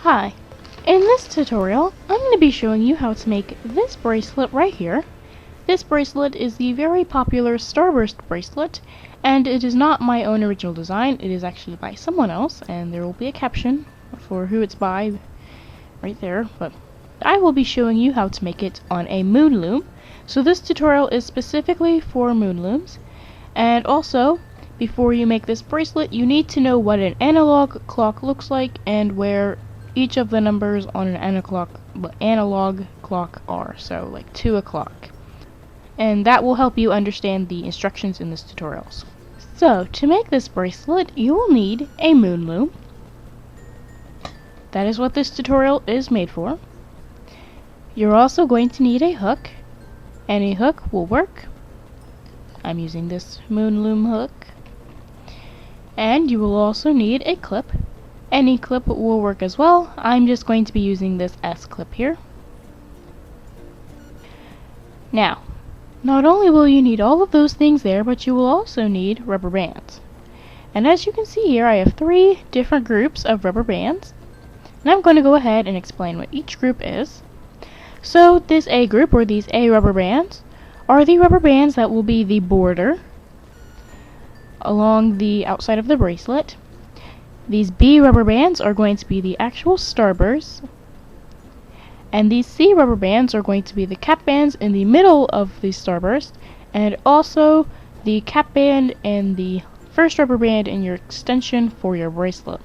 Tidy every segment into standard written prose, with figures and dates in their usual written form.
Hi, in this tutorial I'm going to be showing you how to make this bracelet right here. This bracelet is the very popular Starburst bracelet, and it is not my own original design. It is actually by someone else, and there will be a caption for who it's by right there, but I will be showing you how to make it on a Moon Loom. So this tutorial is specifically for Moon Looms, and also before you make this bracelet you need to know what an analog clock looks like and where each of the numbers on an analog clock are, so like 2 o'clock. And that will help you understand the instructions in this tutorial. So, to make this bracelet, you will need a Moon Loom. That is what this tutorial is made for. You're also going to need a hook. Any hook will work. I'm using this Moon Loom hook. And you will also need a clip. Any clip will work as well. I'm just going to be using this S clip here. Now, not only will you need all of those things there, but you will also need rubber bands. And as you can see here, I have 3 different groups of rubber bands. And I'm going to go ahead and explain what each group is. So this A group, or these A rubber bands, are the rubber bands that will be the border along the outside of the bracelet. These B rubber bands are going to be the actual starbursts, and these C rubber bands are going to be the cap bands in the middle of the starburst, and also the cap band and the first rubber band in your extension for your bracelet.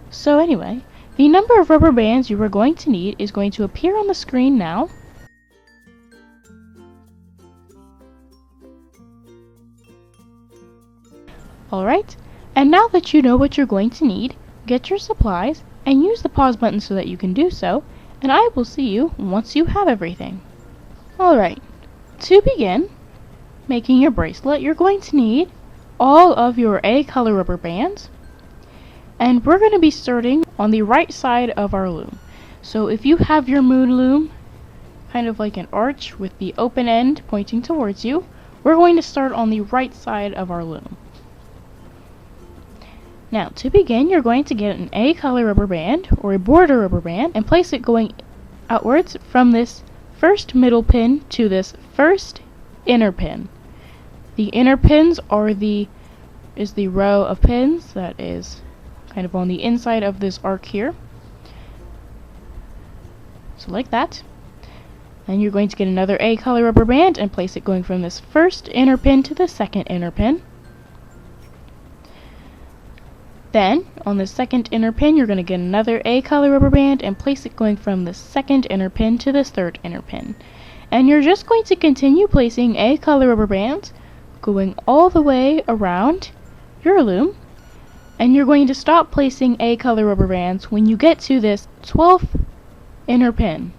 So anyway, the number of rubber bands you are going to need is going to appear on the screen now. Alright. And now that you know what you're going to need, get your supplies and use the pause button so that you can do so, and I will see you once you have everything. Alright, to begin making your bracelet, you're going to need all of your A color rubber bands, and we're going to be starting on the right side of our loom. So if you have your Moon Loom kind of like an arch with the open end pointing towards you, we're going to start on the right side of our loom. Now, to begin, you're going to get an A color rubber band, or a border rubber band, and place it going outwards from this first middle pin to this first inner pin. The inner pins is the row of pins that is kind of on the inside of this arc here. So like that. Then you're going to get another A color rubber band and place it going from this first inner pin to the second inner pin. Then, on the second inner pin, you're going to get another A color rubber band and place it going from the second inner pin to this third inner pin. And you're just going to continue placing A color rubber bands going all the way around your loom. And you're going to stop placing A color rubber bands when you get to this 12th inner pin.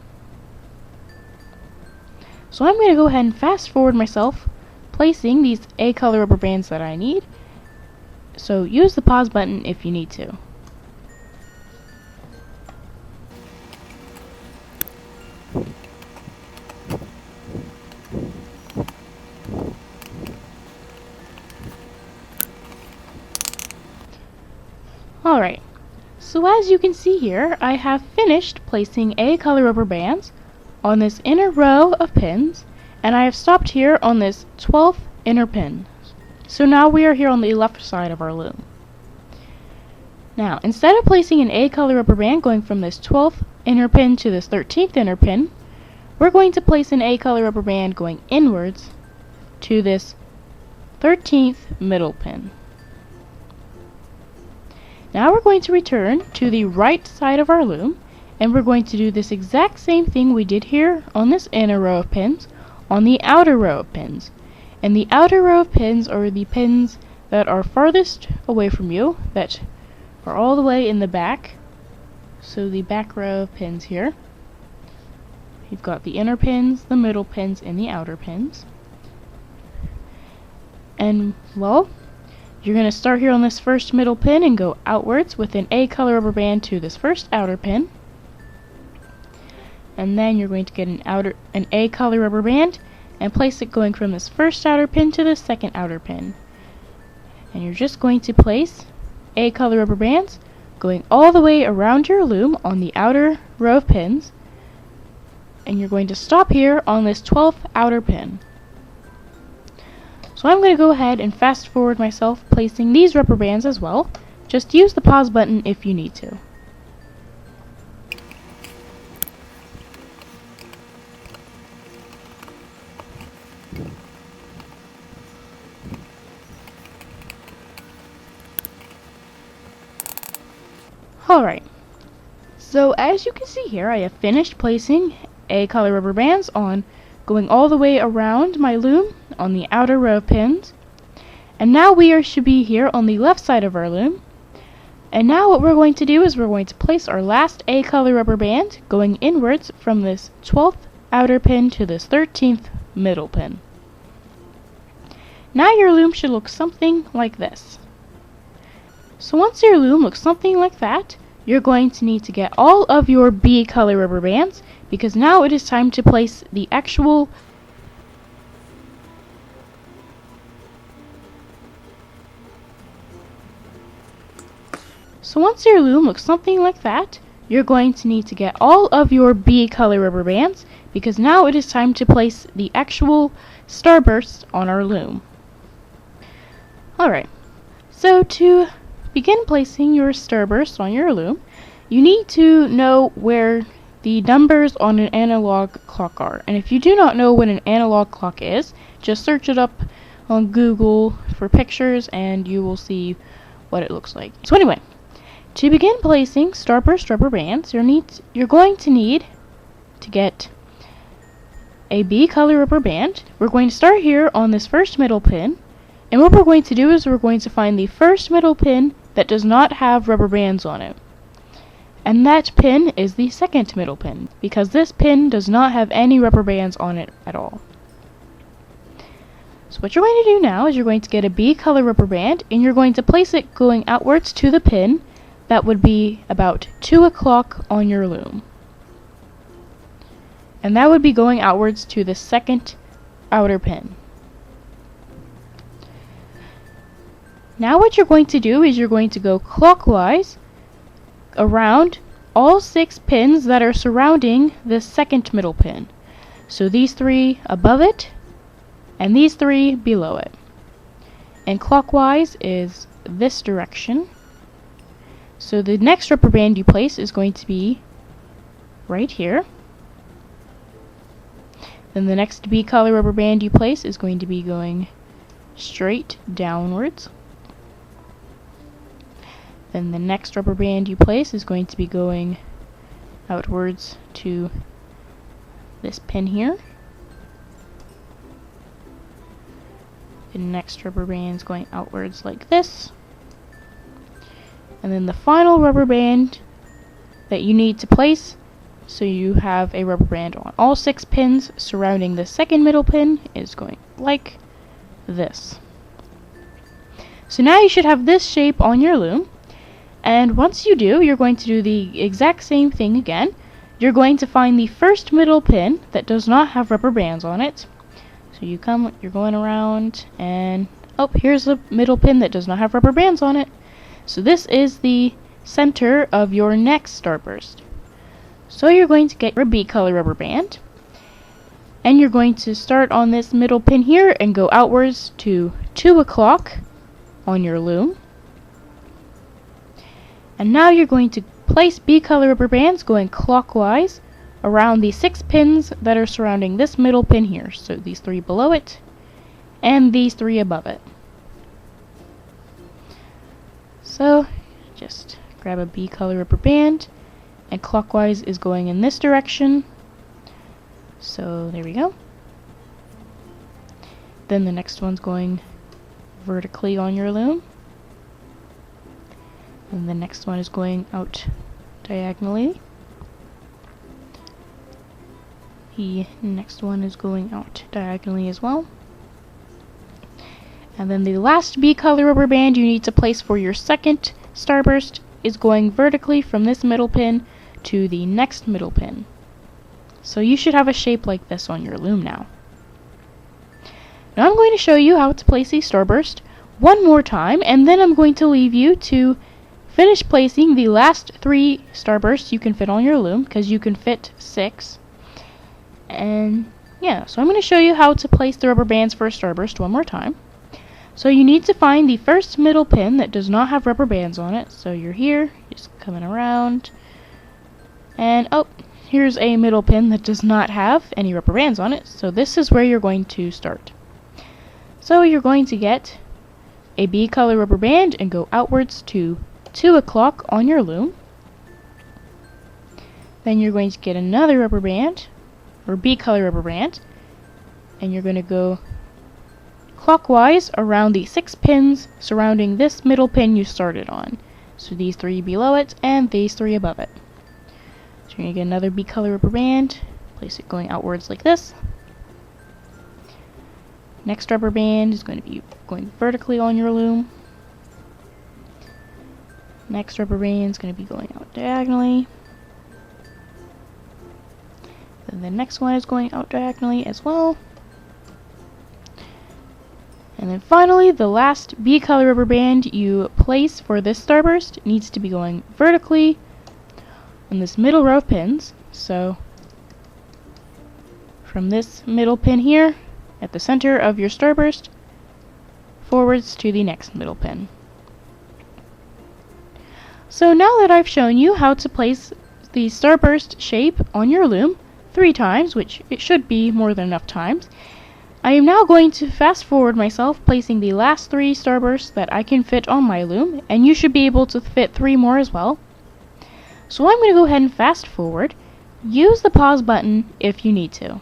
So I'm going to go ahead and fast forward myself, placing these A color rubber bands that I need. So use the pause button if you need to. Alright, so as you can see here, I have finished placing A color rubber bands on this inner row of pins, and I have stopped here on this 12th inner pin. So now we are here on the left side of our loom. Now, instead of placing an A color rubber band going from this 12th inner pin to this 13th inner pin, we're going to place an A color rubber band going inwards to this 13th middle pin. Now we're going to return to the right side of our loom, and we're going to do this exact same thing we did here on this inner row of pins on the outer row of pins. And the outer row of pins are the pins that are farthest away from you, that are all the way in the back. So the back row of pins here. You've got the inner pins, the middle pins, and the outer pins. And, well, you're going to start here on this first middle pin and go outwards with an A color rubber band to this first outer pin. And then you're going to get an A color rubber band and place it going from this first outer pin to the second outer pin. And you're just going to place A color rubber bands going all the way around your loom on the outer row of pins, and you're going to stop here on this 12th outer pin. So I'm going to go ahead and fast forward myself, placing these rubber bands as well. Just use the pause button if you need to. Alright, so as you can see here, I have finished placing A color rubber bands on, going all the way around my loom on the outer row of pins. And now should be here on the left side of our loom. And now what we're going to do is we're going to place our last A color rubber band going inwards from this 12th outer pin to this 13th middle pin. Now your loom should look something like this. So once your loom looks something like that, you're going to need to get all of your B color rubber bands, because now it is time to place the actual So once your loom looks something like that, you're going to need to get all of your B color rubber bands, because now it is time to place the actual starburst on our loom. Alright, so to begin placing your starburst on your loom, you need to know where the numbers on an analog clock are. And if you do not know what an analog clock is, just search it up on Google for pictures and you will see what it looks like. So anyway, to begin placing starburst rubber bands, you're going to need to get a B color rubber band. We're going to start here on this first middle pin, and what we're going to do is we're going to find the first middle pin that does not have rubber bands on it. And that pin is the second middle pin, because this pin does not have any rubber bands on it at all. So what you're going to do now is you're going to get a B color rubber band, and you're going to place it going outwards to the pin that would be about 2 o'clock on your loom. And that would be going outwards to the second outer pin. Now what you're going to do is you're going to go clockwise around all 6 pins that are surrounding this second middle pin. So these 3 above it, and these 3 below it. And clockwise is this direction. So the next rubber band you place is going to be right here. Then the next B color rubber band you place is going to be going straight downwards. Then the next rubber band you place is going to be going outwards to this pin here. The next rubber band is going outwards like this. And then the final rubber band that you need to place, so you have a rubber band on all 6 pins surrounding the second middle pin, is going like this. So now you should have this shape on your loom. And once you do, you're going to do the exact same thing again. You're going to find the first middle pin that does not have rubber bands on it. So you're going around, and oh, here's the middle pin that does not have rubber bands on it. So this is the center of your next starburst. So you're going to get your B color rubber band, and you're going to start on this middle pin here and go outwards to 2 o'clock on your loom. And now you're going to place B color rubber bands going clockwise around the 6 pins that are surrounding this middle pin here. So these 3 below it, and these 3 above it. So just grab a B color rubber band, and clockwise is going in this direction. So there we go. Then the next one's going vertically on your loom. And the next one is going out diagonally. The next one is going out diagonally as well. And then the last B color rubber band you need to place for your second starburst is going vertically from this middle pin to the next middle pin. So you should have a shape like this on your loom now. Now I'm going to show you how to place a starburst one more time, and then I'm going to leave you to finish placing the last 3 starbursts you can fit on your loom, because you can fit 6. And yeah, so I'm going to show you how to place the rubber bands for a starburst one more time. So you need to find the first middle pin that does not have rubber bands on it. So you're here, just coming around, and oh, here's a middle pin that does not have any rubber bands on it. So this is where you're going to start. So you're going to get a B color rubber band and go outwards to 2 o'clock on your loom. Then you're going to get another rubber band, or B color rubber band, and you're going to go clockwise around the 6 pins surrounding this middle pin you started on. So these 3 below it and these 3 above it. So you're going to get another B color rubber band, place it going outwards like this. Next rubber band is going to be going vertically on your loom. Next rubber band is going to be going out diagonally. Then the next one is going out diagonally as well. And then finally, the last B color rubber band you place for this starburst needs to be going vertically in this middle row of pins. So from this middle pin here at the center of your starburst forwards to the next middle pin. So now that I've shown you how to place the starburst shape on your loom 3 times, which it should be more than enough times, I am now going to fast forward myself, placing the last 3 starbursts that I can fit on my loom, and you should be able to fit 3 more as well. So I'm going to go ahead and fast forward. Use the pause button if you need to.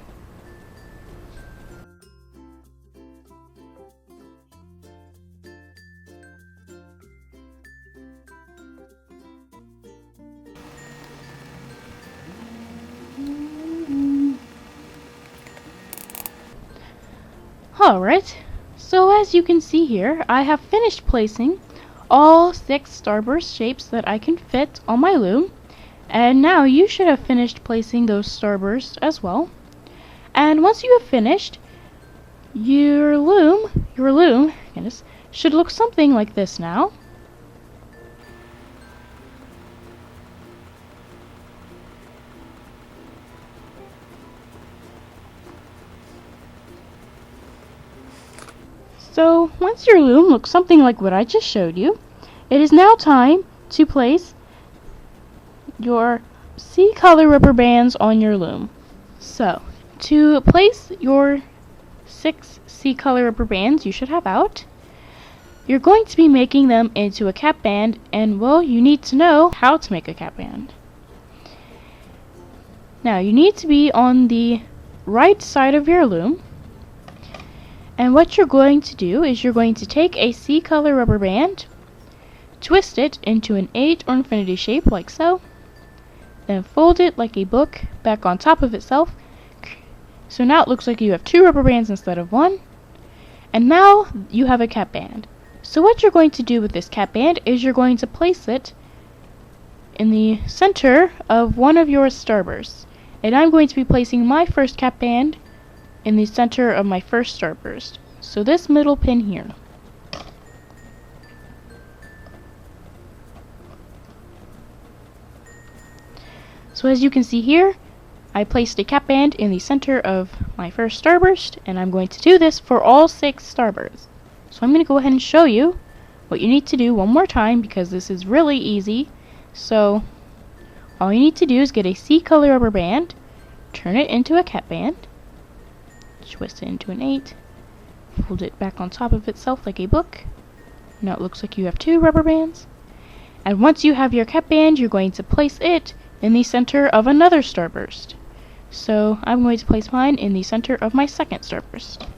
Alright, so as you can see here, I have finished placing all 6 starburst shapes that I can fit on my loom, and now you should have finished placing those starbursts as well. And once you have finished, your loom, goodness, should look something like this now. So, once your loom looks something like what I just showed you, it is now time to place your C color rubber bands on your loom. So, to place your 6 C color rubber bands you should have out, you're going to be making them into a cap band, and well, you need to know how to make a cap band. Now, you need to be on the right side of your loom. And what you're going to do is you're going to take a C color rubber band, twist it into an 8 or infinity shape like so, then fold it like a book back on top of itself. So now it looks like you have 2 rubber bands instead of 1. And now you have a cap band. So what you're going to do with this cap band is you're going to place it in the center of one of your starbursts. And I'm going to be placing my first cap band in the center of my first starburst. So this middle pin here. So as you can see here, I placed a cap band in the center of my first starburst, and I'm going to do this for all 6 starbursts. So I'm going to go ahead and show you what you need to do one more time, because this is really easy. So all you need to do is get a C color rubber band, turn it into a cap band, twist it into an 8, fold it back on top of itself like a book. Now it looks like you have 2 rubber bands. And once you have your cap band, you're going to place it in the center of another starburst. So I'm going to place mine in the center of my second starburst.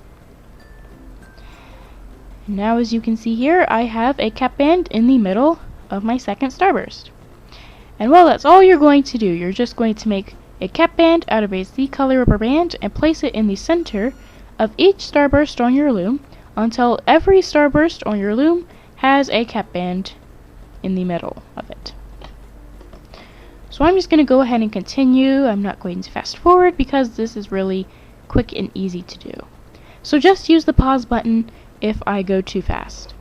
Now as you can see here, I have a cap band in the middle of my second starburst. And well, that's all you're going to do. You're just going to make a cap band out of a C color rubber band and place it in the center of each starburst on your loom until every starburst on your loom has a cap band in the middle of it. So I'm just going to go ahead and continue. I'm not going to fast forward because this is really quick and easy to do. So just use the pause button if I go too fast.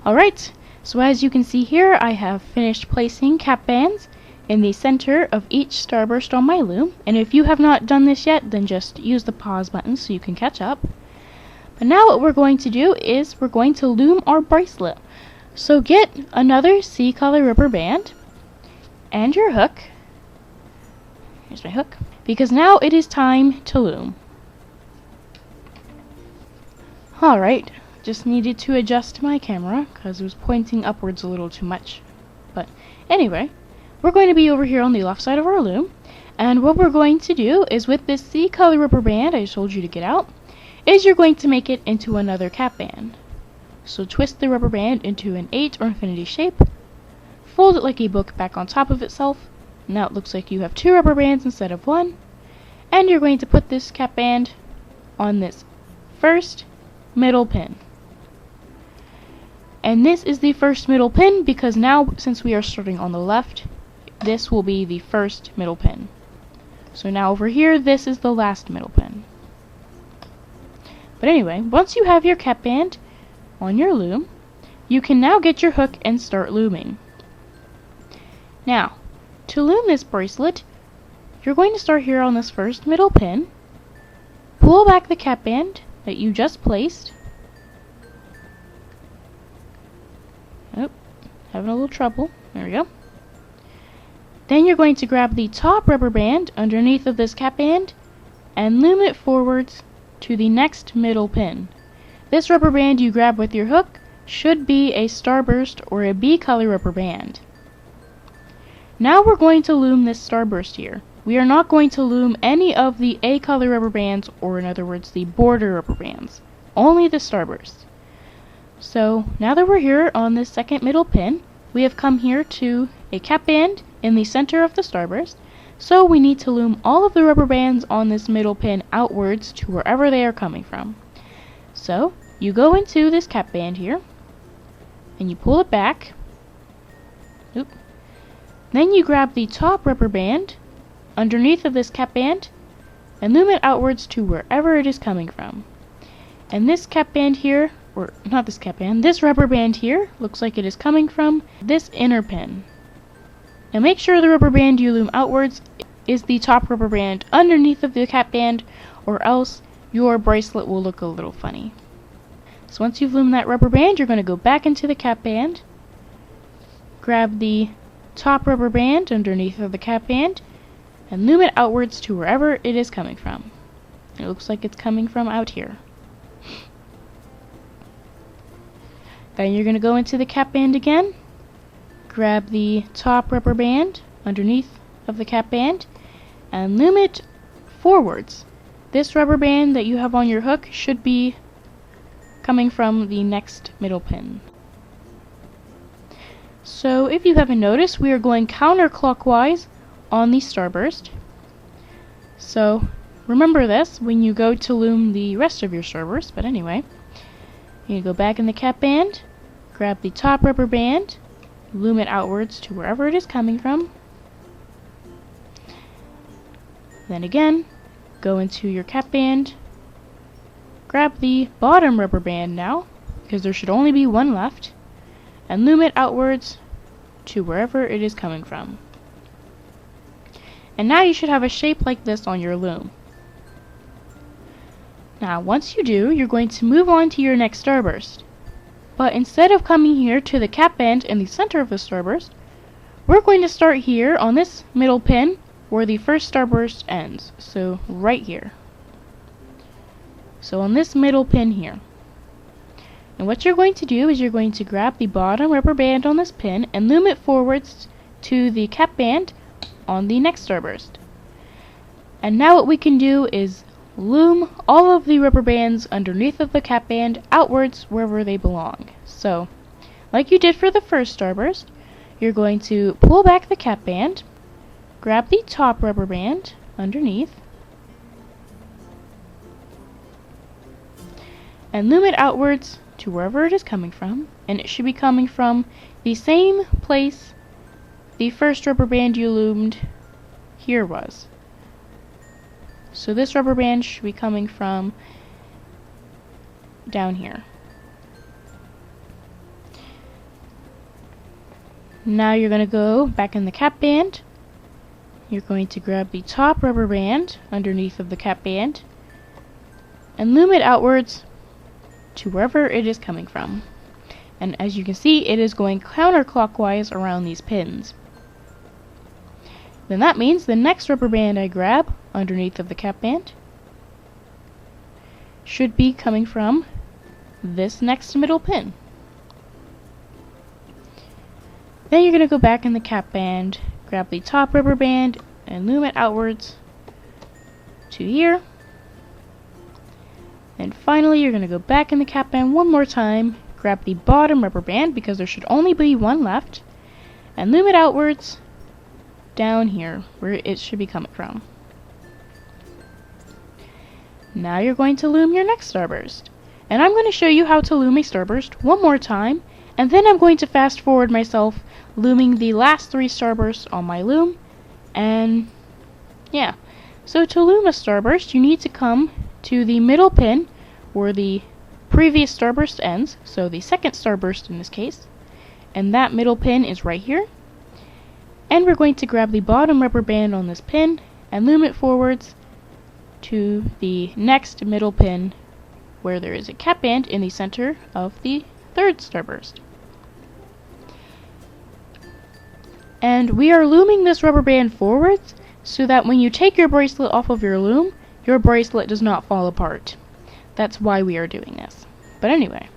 Alright, so as you can see here, I have finished placing cap bands in the center of each starburst on my loom, and if you have not done this yet, then just use the pause button so you can catch up. But now what we're going to do is we're going to loom our bracelet. So get another C-color rubber band and your hook. Here's my hook. Because now it is time to loom. Alright, just needed to adjust my camera because it was pointing upwards a little too much. But anyway, we're going to be over here on the left side of our loom. And what we're going to do is with this C-color rubber band I just told you to get out, is you're going to make it into another cap band. So twist the rubber band into an 8 or infinity shape, fold it like a book back on top of itself. Now it looks like you have 2 rubber bands instead of 1, and you're going to put this cap band on this first middle pin. And this is the first middle pin because now, since we are starting on the left, this will be the first middle pin. So now over here, this is the last middle pin. But anyway, once you have your cap band on your loom, you can now get your hook and start looming. Now, to loom this bracelet, you're going to start here on this first middle pin, pull back the cap band that you just placed. Oh, having a little trouble. There we go. Then you're going to grab the top rubber band underneath of this cap band and loom it forwards to the next middle pin. This rubber band you grab with your hook should be a starburst or a B-color rubber band. Now we're going to loom this starburst here. We are not going to loom any of the A-color rubber bands, or in other words the border rubber bands, only the starburst. So now that we're here on this second middle pin, we have come here to a cap band in the center of the starburst. So we need to loom all of the rubber bands on this middle pin outwards to wherever they are coming from. So you go into this cap band here and you pull it back. Oop. Then you grab the top rubber band underneath of this cap band and loom it outwards to wherever it is coming from. And this cap band here, or not this cap band, this rubber band here looks like it is coming from this inner pin. Now make sure the rubber band you loom outwards is the top rubber band underneath of the cap band, or else your bracelet will look a little funny. So once you've loomed that rubber band, you're going to go back into the cap band, grab the top rubber band underneath of the cap band, and loom it outwards to wherever it is coming from. It looks like it's coming from out here. Then you're going to go into the cap band again, grab the top rubber band underneath of the cap band, and loom it forwards. This rubber band that you have on your hook should be coming from the next middle pin. So if you haven't noticed, we are going counterclockwise on the starburst. So remember this when you go to loom the rest of your starburst. But anyway, you go back in the cap band, grab the top rubber band, loom it outwards to wherever it is coming from. Then again, go into your cap band, grab the bottom rubber band now, because there should only be one left, and loom it outwards to wherever it is coming from. And now you should have a shape like this on your loom. Now once you do, you're going to move on to your next starburst. But instead of coming here to the cap band in the center of the starburst, we're going to start here on this middle pin where the first starburst ends. So right here. So on this middle pin here. And what you're going to do is you're going to grab the bottom rubber band on this pin and loom it forwards to the cap band on the next starburst. And now what we can do is loom all of the rubber bands underneath of the cap band outwards wherever they belong. So, like you did for the first starburst, you're going to pull back the cap band, grab the top rubber band underneath, and loom it outwards to wherever it is coming from, and it should be coming from the same place the first rubber band you loomed here was. So this rubber band should be coming from down here. Now you're going to go back in the cap band. You're going to grab the top rubber band underneath of the cap band and loom it outwards to wherever it is coming from. And as you can see, it is going counterclockwise around these pins. Then that means the next rubber band I grab underneath of the cap band should be coming from this next middle pin. Then you're going to go back in the cap band, grab the top rubber band, and loom it outwards to here. And finally, you're going to go back in the cap band one more time, grab the bottom rubber band, because there should only be one left, and loom it outwards down here, where it should be coming from. Now you're going to loom your next starburst. And I'm going to show you how to loom a starburst one more time, and then I'm going to fast forward myself looming the last 3 starbursts on my loom. And yeah, so to loom a starburst, you need to come to the middle pin where the previous starburst ends, so the second starburst in this case, and that middle pin is right here. And we're going to grab the bottom rubber band on this pin and loom it forwards to the next middle pin where there is a cap band in the center of the third starburst. And we are looming this rubber band forwards so that when you take your bracelet off of your loom, your bracelet does not fall apart. That's why we are doing this. But anyway,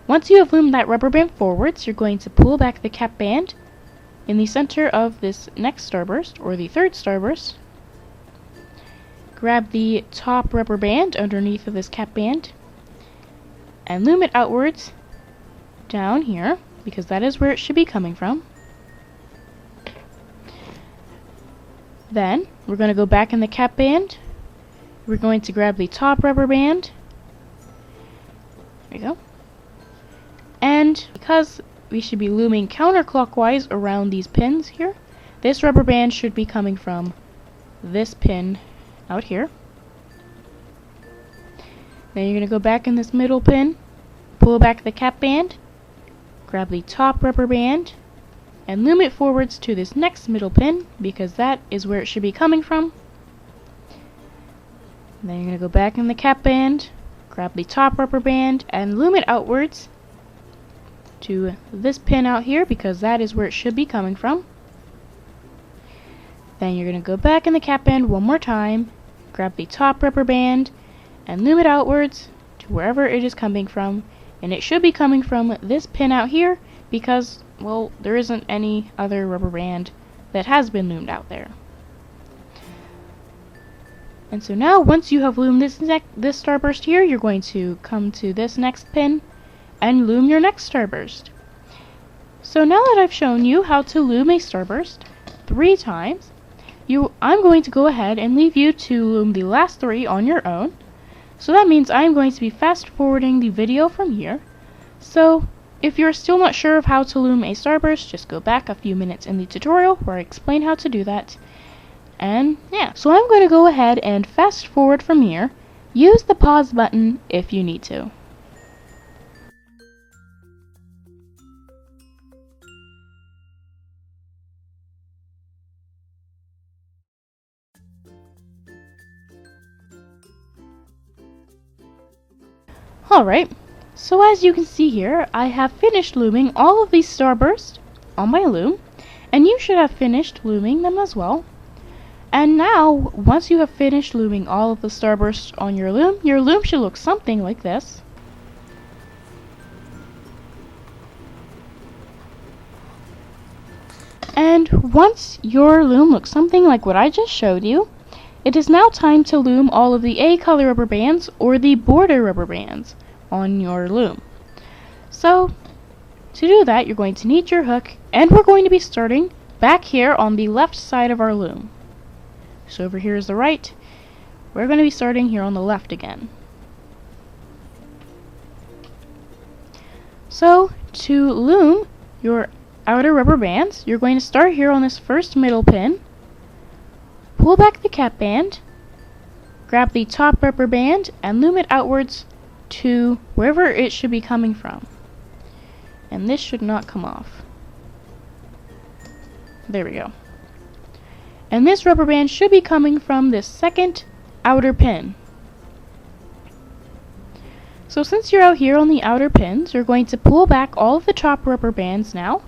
once you have loomed that rubber band forwards, you're going to pull back the cap band in the center of this next starburst, or the third starburst. Grab the top rubber band underneath of this cap band and loom it outwards down here, because that is where it should be coming from. Then we're going to go back in the cap band. We're going to grab the top rubber band. There we go. And because we should be looming counterclockwise around these pins here, this rubber band should be coming from this pin out here. Then you're going to go back in this middle pin, pull back the cap band, grab the top rubber band, and loom it forwards to this next middle pin, because that is where it should be coming from. And then you're going to go back in the cap band, grab the top rubber band, and loom it outwards to this pin out here, because that is where it should be coming from. Then you're going to go back in the cap band one more time, grab the top rubber band, and loom it outwards to wherever it is coming from. And it should be coming from this pin out here, because, well, there isn't any other rubber band that has been loomed out there. And so now, once you have loomed this starburst here, you're going to come to this next pin and loom your next starburst. So now that I've shown you how to loom a starburst 3 times, I'm going to go ahead and leave you to loom the last 3 on your own. So that means I'm going to be fast forwarding the video from here. So if you're still not sure of how to loom a starburst, just go back a few minutes in the tutorial where I explain how to do that. And yeah, so I'm going to go ahead and fast forward from here. Use the pause button if you need to. Alright, so as you can see here, I have finished looming all of these starbursts on my loom, and you should have finished looming them as well. And now, once you have finished looming all of the starbursts on your loom should look something like this. And once your loom looks something like what I just showed you, it is now time to loom all of the A color rubber bands or the border rubber bands on your loom. So, to do that, you're going to need your hook, and we're going to be starting back here on the left side of our loom. So over here is the right. We're going to be starting here on the left again. So, to loom your outer rubber bands, you're going to start here on this first middle pin, pull back the cap band, grab the top rubber band, and loom it outwards to wherever it should be coming from. And this should not come off. There we go. And this rubber band should be coming from this second outer pin. So since you're out here on the outer pins, you're going to pull back all of the top rubber bands now.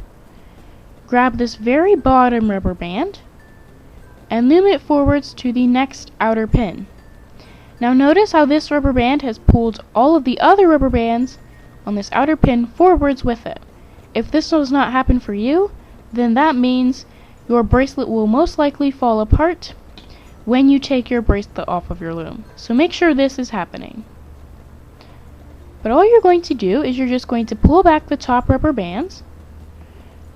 Grab this very bottom rubber band and loom it forwards to the next outer pin. Now notice how this rubber band has pulled all of the other rubber bands on this outer pin forwards with it. If this does not happen for you, then that means your bracelet will most likely fall apart when you take your bracelet off of your loom. So make sure this is happening. But all you're going to do is you're just going to pull back the top rubber bands,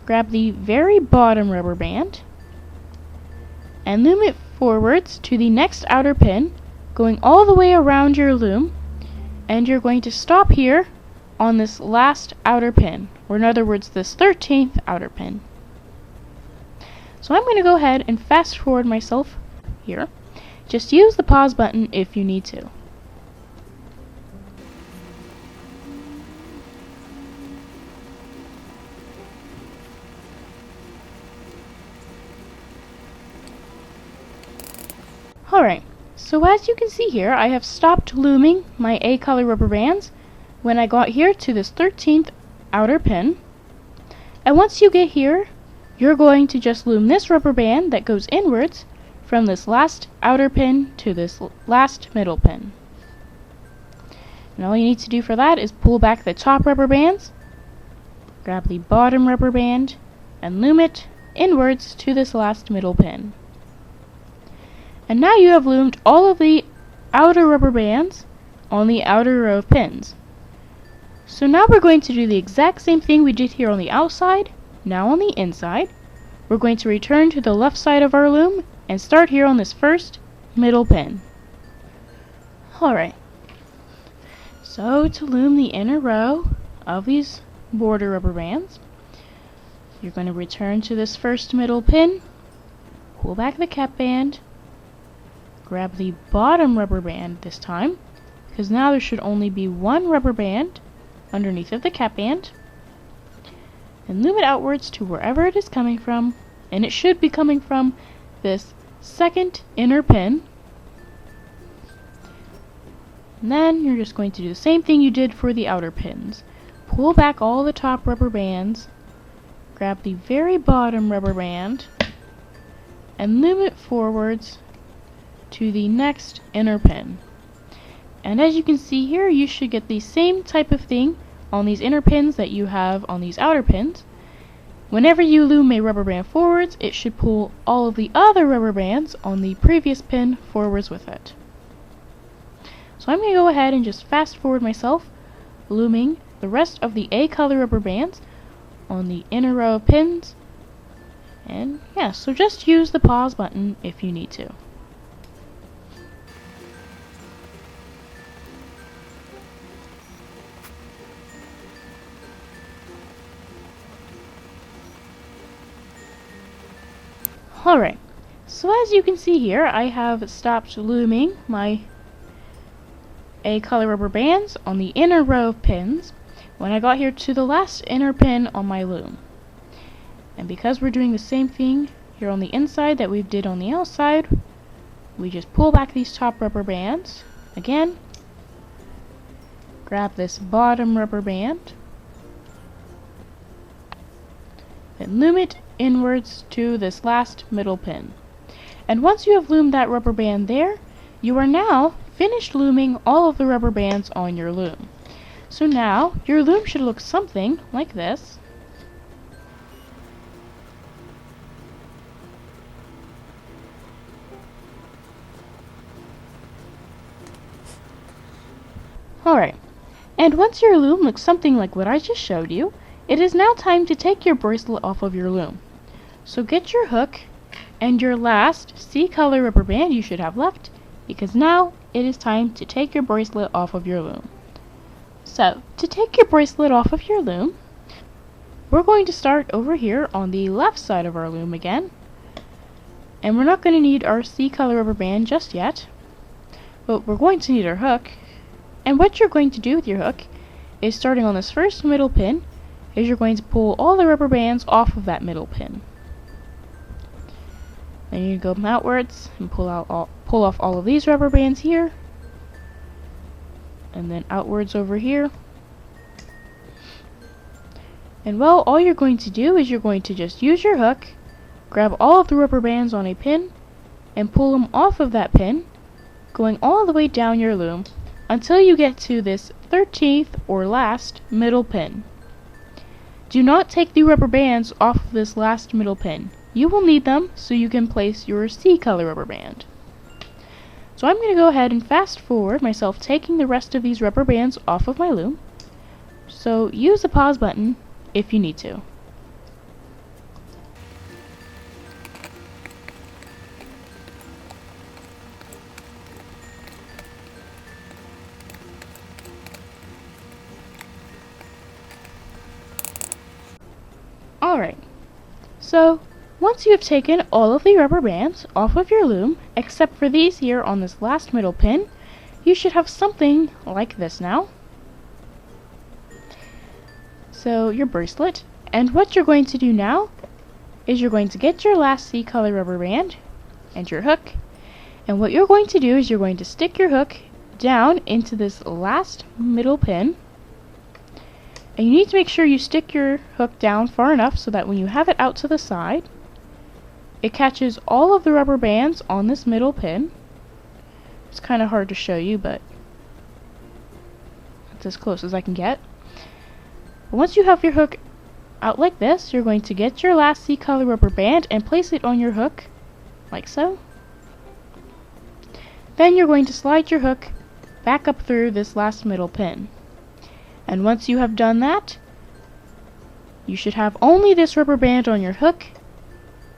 grab the very bottom rubber band, and loom it forwards to the next outer pin, going all the way around your loom, and you're going to stop here on this last outer pin, or in other words, this 13th outer pin. So I'm going to go ahead and fast forward myself here. Just use the pause button if you need to. Alright, so as you can see here, I have stopped looming my A color rubber bands when I got here to this 13th outer pin. And once you get here, you're going to just loom this rubber band that goes inwards from this last outer pin to this last middle pin. And all you need to do for that is pull back the top rubber bands, grab the bottom rubber band, and loom it inwards to this last middle pin. And now you have loomed all of the outer rubber bands on the outer row of pins. So now we're going to do the exact same thing we did here on the outside, now on the inside. We're going to return to the left side of our loom and start here on this first middle pin. Alright, so to loom the inner row of these border rubber bands, you're going to return to this first middle pin, pull back the cap band, grab the bottom rubber band this time, because now there should only be one rubber band underneath of the cap band, and loom it outwards to wherever it is coming from, and it should be coming from this second inner pin. And then you're just going to do the same thing you did for the outer pins. Pull back all the top rubber bands, grab the very bottom rubber band, and loom it forwards to the next inner pin. And as you can see here, you should get the same type of thing on these inner pins that you have on these outer pins. Whenever you loom a rubber band forwards, it should pull all of the other rubber bands on the previous pin forwards with it. So I'm going to go ahead and just fast forward myself, looming the rest of the A color rubber bands on the inner row of pins. And yeah, so just use the pause button if you need to. Alright, so as you can see here, I have stopped looming my A color rubber bands on the inner row of pins when I got here to the last inner pin on my loom. And because we're doing the same thing here on the inside that we did on the outside, we just pull back these top rubber bands again, grab this bottom rubber band, and loom it inwards to this last middle pin. And once you have loomed that rubber band there, you are now finished looming all of the rubber bands on your loom. So now your loom should look something like this. Alright, and once your loom looks something like what I just showed you, it is now time to take your bracelet off of your loom. So get your hook and your last C color rubber band you should have left, because now it is time to take your bracelet off of your loom. So to take your bracelet off of your loom, we're going to start over here on the left side of our loom again, and we're not going to need our C color rubber band just yet, but we're going to need our hook. And what you're going to do with your hook is, starting on this first middle pin, is you're going to pull all the rubber bands off of that middle pin. Then you go outwards and pull off all of these rubber bands here, and then outwards over here. And well, all you're going to do is you're going to just use your hook, grab all of the rubber bands on a pin, and pull them off of that pin, going all the way down your loom until you get to this 13th or last middle pin. Do not take the rubber bands off of this last middle pin. You will need them so you can place your C color rubber band. So I'm going to go ahead and fast forward myself taking the rest of these rubber bands off of my loom. So use the pause button if you need to. Alright, so once you have taken all of the rubber bands off of your loom, except for these here on this last middle pin, you should have something like this now. So your bracelet, and what you're going to do now is you're going to get your last C color rubber band and your hook, and what you're going to do is you're going to stick your hook down into this last middle pin, and you need to make sure you stick your hook down far enough so that when you have it out to the side, it catches all of the rubber bands on this middle pin. It's kind of hard to show you, but it's as close as I can get. Once you have your hook out like this, you're going to get your last C color rubber band and place it on your hook, like so. Then you're going to slide your hook back up through this last middle pin. And once you have done that, you should have only this rubber band on your hook.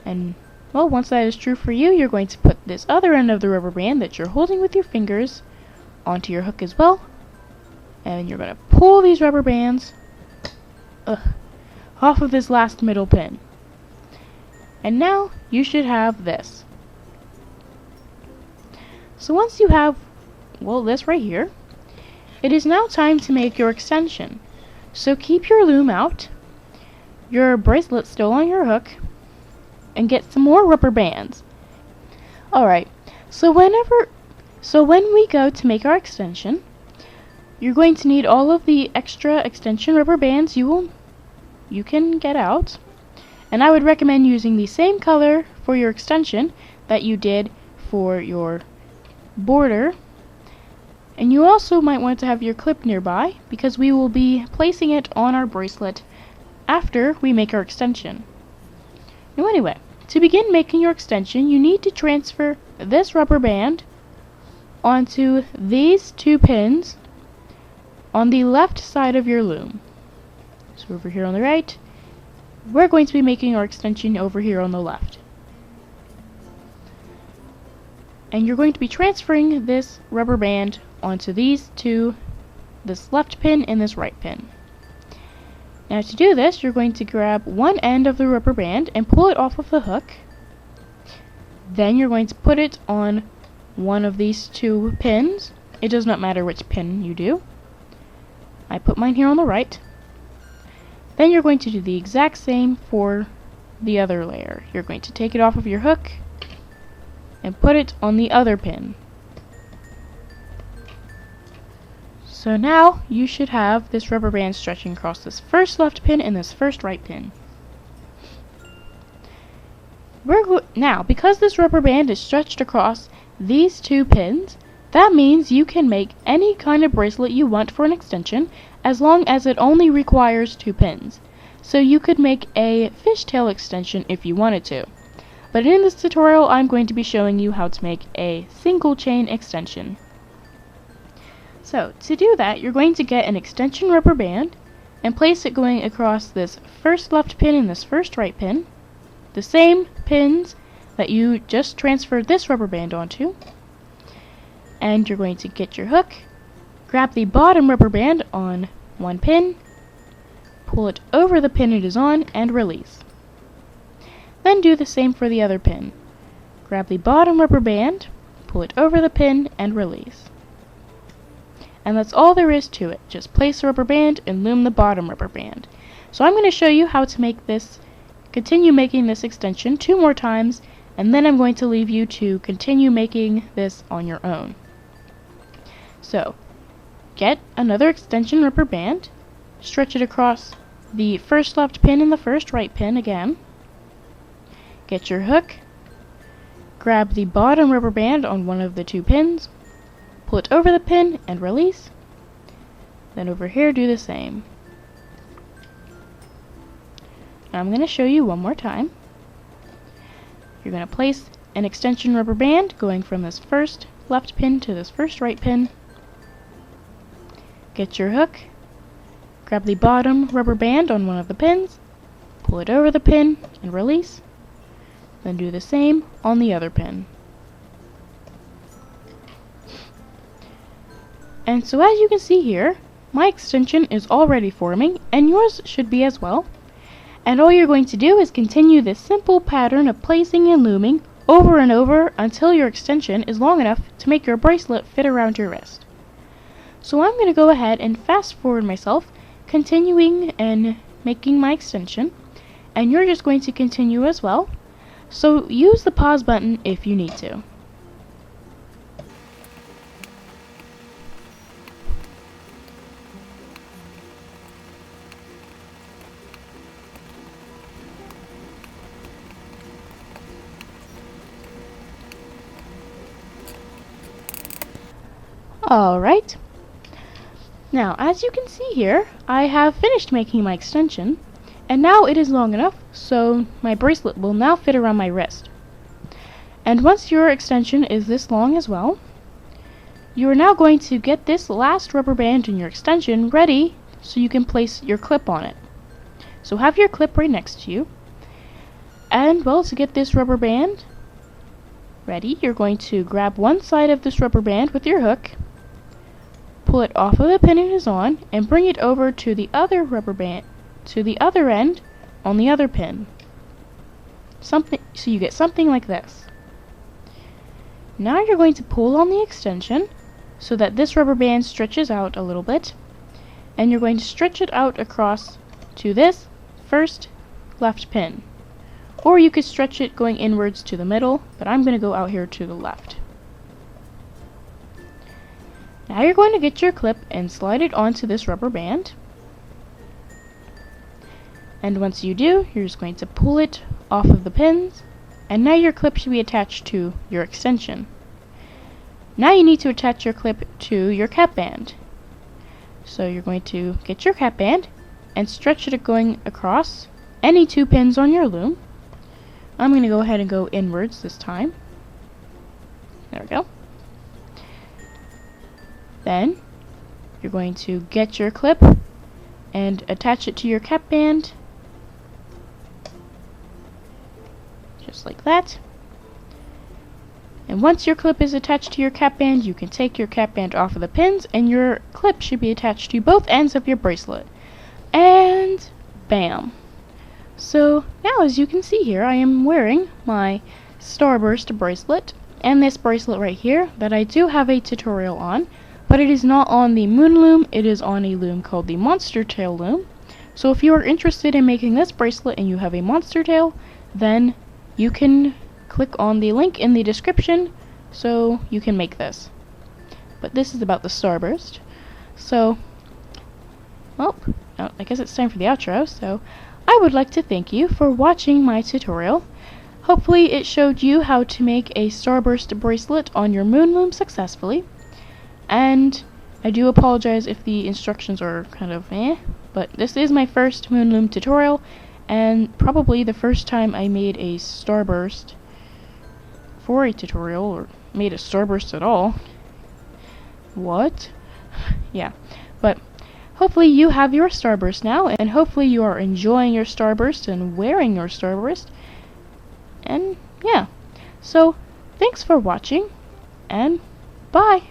And, well, once that is true for you, you're going to put this other end of the rubber band that you're holding with your fingers onto your hook as well. And you're going to pull these rubber bands off of this last middle pin. And now you should have this. So once you have, well, this right here, it is now time to make your extension. So keep your loom out, your bracelet still on your hook, and get some more rubber bands. Alright, so when we go to make our extension, you're going to need all of the extra extension rubber bands you can get out, and I would recommend using the same color for your extension that you did for your border. And you also might want to have your clip nearby, because we will be placing it on our bracelet after we make our extension. Now anyway, to begin making your extension, you need to transfer this rubber band onto these two pins on the left side of your loom. So over here on the right, we're going to be making our extension over here on the left. And you're going to be transferring this rubber band onto these two, this left pin and this right pin. Now to do this, you're going to grab one end of the rubber band and pull it off of the hook. Then you're going to put it on one of these two pins. It does not matter which pin you do. I put mine here on the right. Then you're going to do the exact same for the other layer. You're going to take it off of your hook and put it on the other pin. So now you should have this rubber band stretching across this first left pin and this first right pin. Now, because this rubber band is stretched across these two pins, that means you can make any kind of bracelet you want for an extension, as long as it only requires two pins. So you could make a fishtail extension if you wanted to. But in this tutorial, I'm going to be showing you how to make a single chain extension. So, to do that, you're going to get an extension rubber band and place it going across this first left pin and this first right pin, the same pins that you just transferred this rubber band onto. And you're going to get your hook, grab the bottom rubber band on one pin, pull it over the pin it is on, and release. Then do the same for the other pin. Grab the bottom rubber band, pull it over the pin, and release. And that's all there is to it. Just place the rubber band and loom the bottom rubber band. So I'm going to show you how to make this, continue making this extension 2 more times, and then I'm going to leave you to continue making this on your own. So, get another extension rubber band, stretch it across the first left pin and the first right pin again. Get your hook, grab the bottom rubber band on one of the two pins, pull it over the pin and release. Then over here do the same. Now I'm going to show you one more time. You're going to place an extension rubber band going from this first left pin to this first right pin. Get your hook, grab the bottom rubber band on one of the pins, pull it over the pin and release. Then do the same on the other pin. And so as you can see here, my extension is already forming, and yours should be as well. And all you're going to do is continue this simple pattern of placing and looming over and over until your extension is long enough to make your bracelet fit around your wrist. So I'm going to go ahead and fast forward myself, continuing and making my extension, and you're just going to continue as well. So use the pause button if you need to. Alright, now as you can see here, I have finished making my extension, and now it is long enough so my bracelet will now fit around my wrist. And once your extension is this long as well, you are now going to get this last rubber band in your extension ready so you can place your clip on it. So have your clip right next to you, and well, to get this rubber band ready, you're going to grab one side of this rubber band with your hook, pull it off of the pin it is on, and bring it over to the other rubber band, to the other end on the other pin. So you get something like this. Now you're going to pull on the extension so that this rubber band stretches out a little bit, and you're going to stretch it out across to this first left pin. Or you could stretch it going inwards to the middle, but I'm going to go out here to the left. Now you're going to get your clip and slide it onto this rubber band. And once you do, you're just going to pull it off of the pins, and now your clip should be attached to your extension. Now you need to attach your clip to your cap band. So you're going to get your cap band and stretch it going across any two pins on your loom. I'm going to go ahead and go inwards this time. There we go. Then you're going to get your clip and attach it to your cap band, just like that. And once your clip is attached to your cap band, you can take your cap band off of the pins, and your clip should be attached to both ends of your bracelet. And bam! So now, as you can see here, I am wearing my Starburst bracelet, and this bracelet right here that I do have a tutorial on, but it is not on the Moon Loom, it is on a loom called the Monster Tail loom. So if you are interested in making this bracelet and you have a monster tail, then you can click on the link in the description so you can make this. But this is about the Starburst. So, well, I guess it's time for the outro, so I would like to thank you for watching my tutorial. Hopefully it showed you how to make a Starburst bracelet on your Moon Loom successfully. And I do apologize if the instructions are kind of but this is my first Moon Loom tutorial, and probably the first time I made a Starburst for a tutorial, or made a Starburst at all. What? Yeah, but hopefully you have your Starburst now, and hopefully you are enjoying your Starburst and wearing your Starburst. And yeah, so thanks for watching, and bye!